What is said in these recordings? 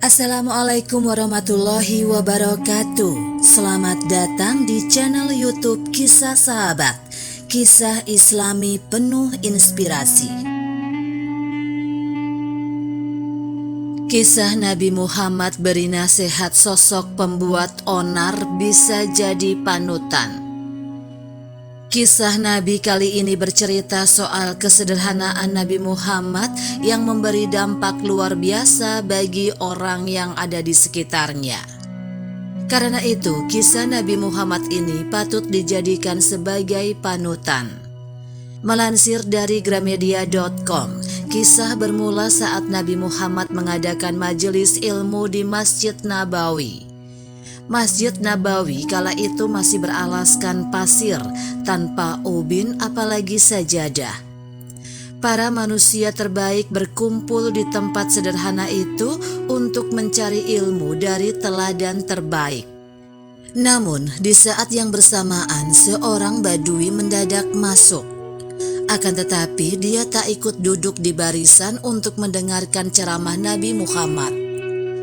Assalamualaikum warahmatullahi wabarakatuh. Selamat datang di channel YouTube Kisah Sahabat, kisah Islami penuh inspirasi. Kisah Nabi Muhammad beri nasihat sosok pembuat onar bisa jadi panutan. Kisah Nabi kali ini bercerita soal kesederhanaan Nabi Muhammad yang memberi dampak luar biasa bagi orang yang ada di sekitarnya. Karena itu, kisah Nabi Muhammad ini patut dijadikan sebagai panutan. Melansir dari gramedia.com, kisah bermula saat Nabi Muhammad mengadakan majelis ilmu di Masjid Nabawi. Masjid Nabawi kala itu masih beralaskan pasir, tanpa ubin apalagi sajadah. Para manusia terbaik berkumpul di tempat sederhana itu untuk mencari ilmu dari teladan terbaik. Namun di saat yang bersamaan seorang badui mendadak masuk. Akan tetapi dia tak ikut duduk di barisan untuk mendengarkan ceramah Nabi Muhammad.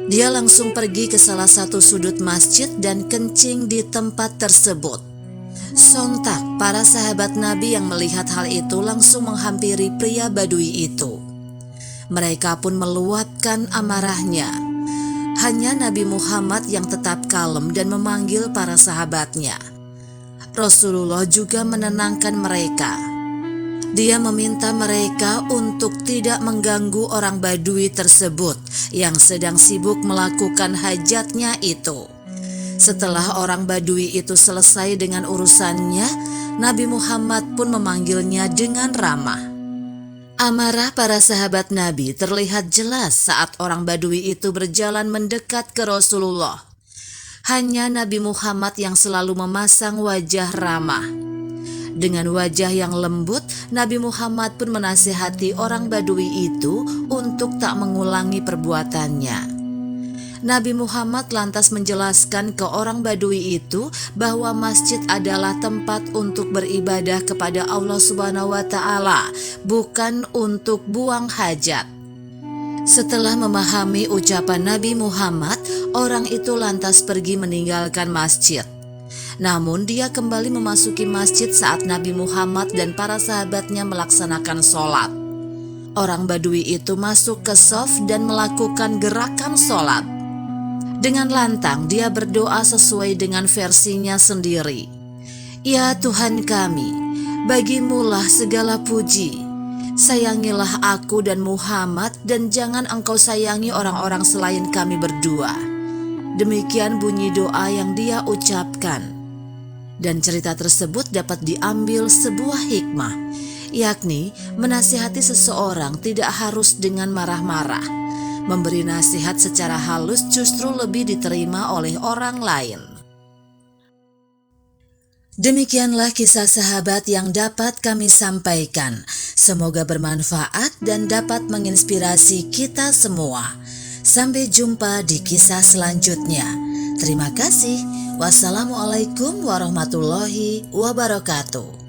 Dia langsung pergi ke salah satu sudut masjid dan kencing di tempat tersebut. Sontak para sahabat Nabi yang melihat hal itu langsung menghampiri pria badui itu. Mereka pun meluapkan amarahnya. Hanya Nabi Muhammad yang tetap kalem dan memanggil para sahabatnya. Rasulullah juga menenangkan mereka. Dia meminta mereka untuk tidak mengganggu orang badui tersebut yang sedang sibuk melakukan hajatnya itu. Setelah orang badui itu selesai dengan urusannya, Nabi Muhammad pun memanggilnya dengan ramah. Amarah para sahabat Nabi terlihat jelas saat orang badui itu berjalan mendekat ke Rasulullah. Hanya Nabi Muhammad yang selalu memasang wajah ramah. Dengan wajah yang lembut, Nabi Muhammad pun menasihati orang badui itu untuk tak mengulangi perbuatannya. Nabi Muhammad lantas menjelaskan ke orang badui itu bahwa masjid adalah tempat untuk beribadah kepada Allah Subhanahu wa Ta'ala, bukan untuk buang hajat. Setelah memahami ucapan Nabi Muhammad, orang itu lantas pergi meninggalkan masjid. Namun dia kembali memasuki masjid saat Nabi Muhammad dan para sahabatnya melaksanakan sholat. Orang badui itu masuk ke shaf dan melakukan gerakan sholat. Dengan lantang dia berdoa sesuai dengan versinya sendiri. Ya Tuhan kami, bagimulah segala puji. Sayangilah aku dan Muhammad dan jangan engkau sayangi orang-orang selain kami berdua. Demikian bunyi doa yang dia ucapkan. Dan cerita tersebut dapat diambil sebuah hikmah, yakni menasihati seseorang tidak harus dengan marah-marah. Memberi nasihat secara halus justru lebih diterima oleh orang lain. Demikianlah kisah sahabat yang dapat kami sampaikan. Semoga bermanfaat dan dapat menginspirasi kita semua. Sampai jumpa di kisah selanjutnya. Terima kasih. Wassalamualaikum warahmatullahi wabarakatuh.